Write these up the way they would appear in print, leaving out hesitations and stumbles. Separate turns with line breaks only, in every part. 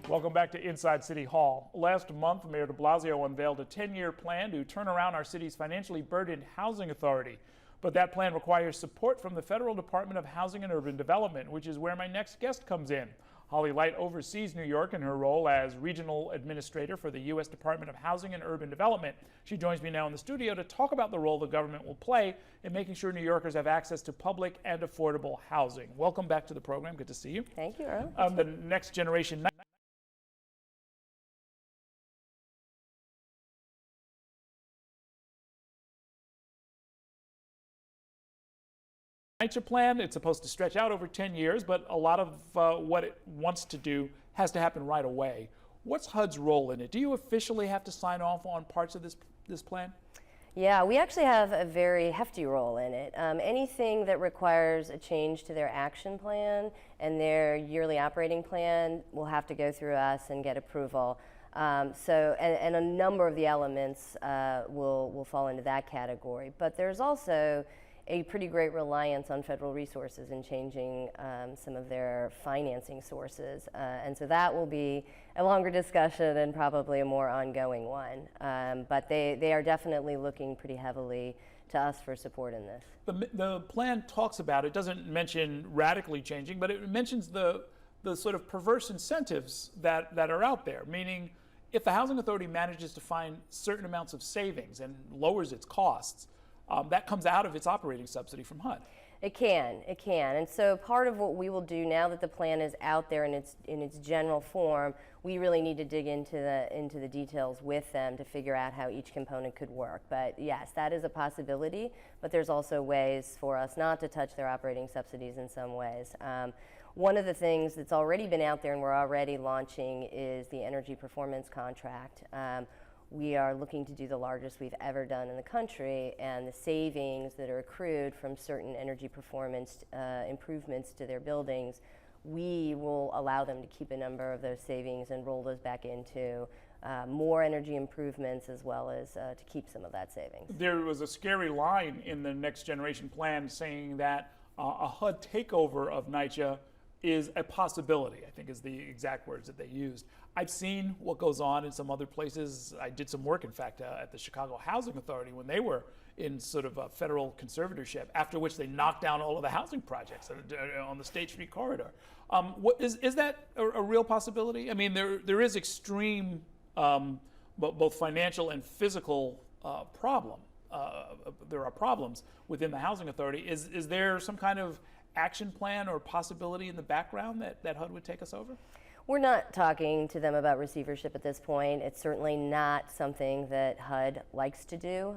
Welcome back to Inside City Hall. Last month, Mayor de Blasio unveiled a 10-year plan to turn around our city's financially burdened housing authority. But that plan requires support from the Federal Department of Housing and Urban Development, which is where my next guest comes in. Holly Light oversees New York in her role as Regional Administrator for the U.S. Department of Housing and Urban Development. She joins me now in the studio to talk about the role the government will play in making sure New Yorkers have access to public and affordable housing. Welcome back to the program. Good to see you.
Thank you, Earl.
The next generation NYCHA plan. It's supposed to stretch out over 10 years, but a lot of what it wants to do has to happen right away. What's HUD's role in it? Do you officially have to sign off on parts of this plan?
Yeah, we actually have a very hefty role in it. Anything that requires a change to their action plan and their yearly operating plan will have to go through us and get approval. And a number of the elements will fall into that category. But there's also a pretty great reliance on federal resources in changing some of their financing sources. And so that will be a longer discussion and probably a more ongoing one. But they are definitely looking pretty heavily to us for support in this.
The plan talks about, it doesn't mention radically changing, but it mentions the sort of perverse incentives that are out there, meaning if the Housing Authority manages to find certain amounts of savings and lowers its costs, that comes out of its operating subsidy from HUD.
It can. And so part of what we will do now that the plan is out there in its general form, we really need to dig into the details with them to figure out how each component could work. But yes, that is a possibility, but there's also ways for us not to touch their operating subsidies in some ways. One of the things that's already been out there and we're already launching is the energy performance contract. We are looking to do the largest we've ever done in the country, and the savings that are accrued from certain energy performance improvements to their buildings, we will allow them to keep a number of those savings and roll those back into more energy improvements, as well as to keep some of that savings.
There was a scary line in the Next Generation Plan saying that a HUD takeover of NYCHA is a possibility, I think is the exact words that they used. I've seen what goes on in some other places. I did some work, in fact, at the Chicago Housing Authority when they were in sort of a federal conservatorship, after which they knocked down all of the housing projects on the State Street corridor. Is that a real possibility? I mean, there is extreme, both financial and physical problem. There are problems within the Housing Authority. Is there some kind of action plan or possibility in the background that HUD would take us over?
We're not talking to them about receivership at this point. It's certainly not something that HUD likes to do.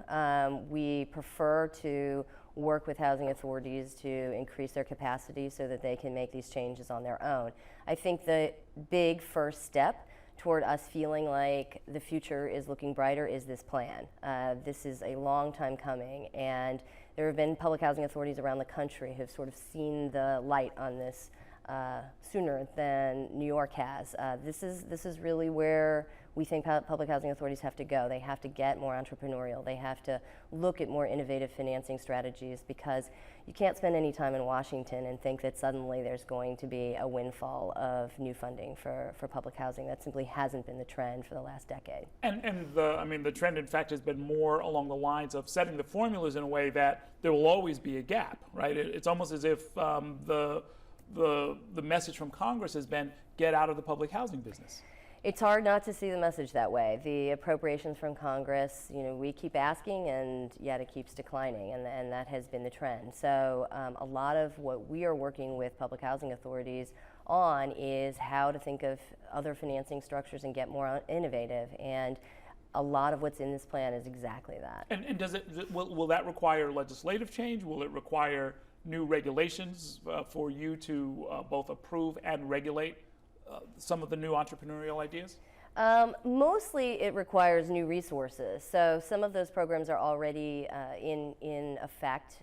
We prefer to work with housing authorities to increase their capacity so that they can make these changes on their own. I think the big first step toward us feeling like the future is looking brighter is this plan. This is a long time coming, and there have been public housing authorities around the country who have sort of seen the light on this sooner than New York has. This is really where we think public housing authorities have to go. They have to get more entrepreneurial. They have to look at more innovative financing strategies, because you can't spend any time in Washington and think that suddenly there's going to be a windfall of new funding for public housing. That simply hasn't been the trend for the last decade.
And the trend, in fact, has been more along the lines of setting the formulas in a way that there will always be a gap, right? It's almost as if the message from Congress has been, get out of the public housing business.
It's hard not to see the message that way. The appropriations from Congress, we keep asking, and yet it keeps declining, and that has been the trend. So a lot of what we are working with public housing authorities on is how to think of other financing structures and get more innovative. And a lot of what's in this plan is exactly that.
And will that require legislative change? Will it require new regulations for you to both approve and regulate some of the new entrepreneurial ideas?
Mostly it requires new resources. So some of those programs are already in effect.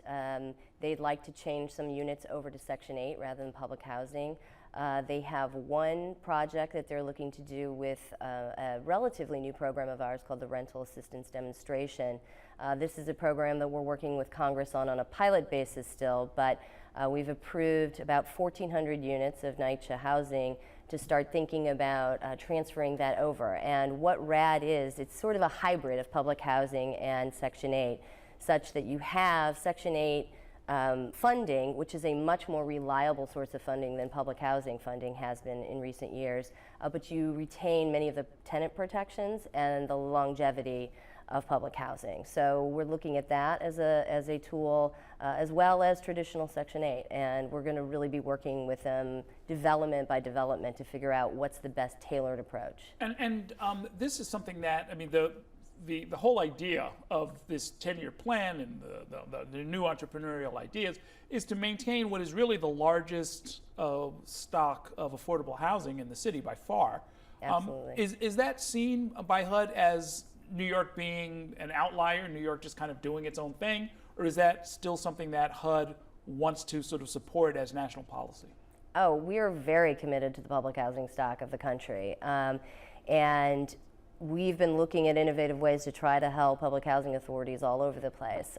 They'd like to change some units over to Section 8 rather than public housing. They have one project that they're looking to do with a relatively new program of ours called the Rental Assistance Demonstration. This is a program that we're working with Congress on a pilot basis still, but We've approved about 1,400 units of NYCHA housing to start thinking about transferring that over. And what RAD is, it's sort of a hybrid of public housing and Section 8, such that you have Section 8 funding, which is a much more reliable source of funding than public housing funding has been in recent years, but you retain many of the tenant protections and the longevity of public housing. So we're looking at that as a tool, as well as traditional Section 8, and we're going to really be working with them development by development to figure out what's the best tailored approach.
And this is something that, I mean, the whole idea of this 10-year plan and the new entrepreneurial ideas is to maintain what is really the largest stock of affordable housing in the city by far.
Absolutely.
Is that seen by HUD as New York being an outlier, New York just kind of doing its own thing, or is that still something that HUD wants to sort of support as national policy?
Oh, we are very committed to the public housing stock of the country. And we've been looking at innovative ways to try to help public housing authorities all over the place.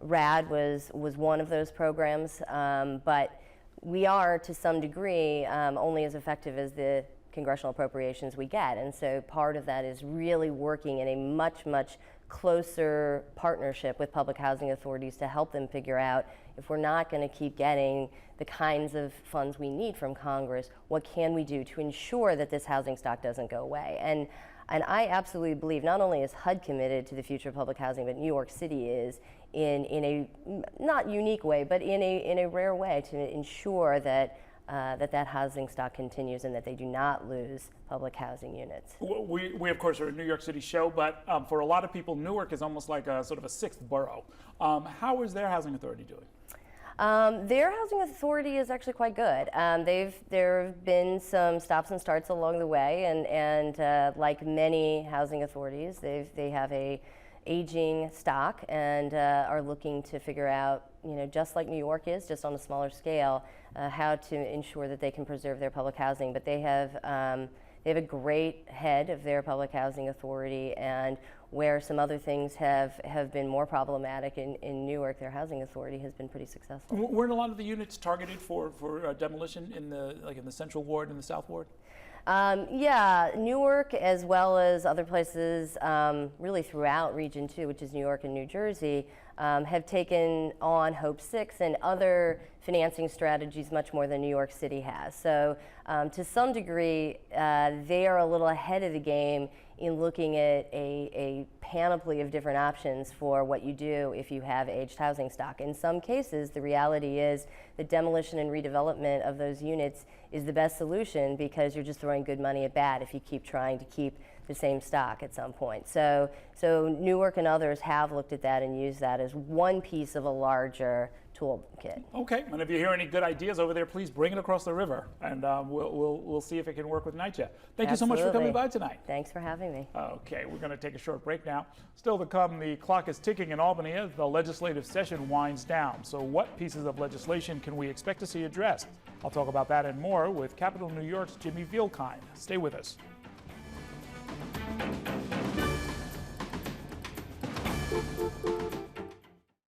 RAD was one of those programs, but we are, to some degree, only as effective as the congressional appropriations we get. And so part of that is really working in a much, much closer partnership with public housing authorities to help them figure out, if we're not going to keep getting the kinds of funds we need from Congress, what can we do to ensure that this housing stock doesn't go away? And I absolutely believe not only is HUD committed to the future of public housing, but New York City is in a not unique way, but in a rare way to ensure that that housing stock continues and that they do not lose public housing units.
We of course are a New York City show, but for a lot of people, Newark is almost like a sort of a sixth borough. How is their housing authority doing?
Their housing authority is actually quite good. There have been some stops and starts along the way, and like many housing authorities, they have a aging stock and are looking to figure out, just like New York is, just on a smaller scale, how to ensure that they can preserve their public housing. But they have a great head of their public housing authority, and where some other things have been more problematic in Newark, their housing authority has been pretty successful.
Weren't a lot of the units targeted for demolition in the Central Ward and the South Ward?
Yeah, Newark, as well as other places really throughout Region 2, which is New York and New Jersey, have taken on Hope 6 and other financing strategies much more than New York City has. So to some degree, they are a little ahead of the game in looking at a panoply of different options for what you do if you have aged housing stock. In some cases, the reality is that demolition and redevelopment of those units is the best solution, because you're just throwing good money at bad if you keep trying to keep the same stock at some point. So Newark and others have looked at that and used that as one piece of a larger toolkit.
Okay, and if you hear any good ideas over there, please bring it across the river, and we'll see if it can work with NYCHA. Thank you so much for coming by tonight.
Thanks for having me.
Okay, we're going to take a short break now. Still to come, the clock is ticking in Albany as the legislative session winds down. So what pieces of legislation can we expect to see addressed? I'll talk about that and more with Capital New York's Jimmy Vielkind. Stay with us.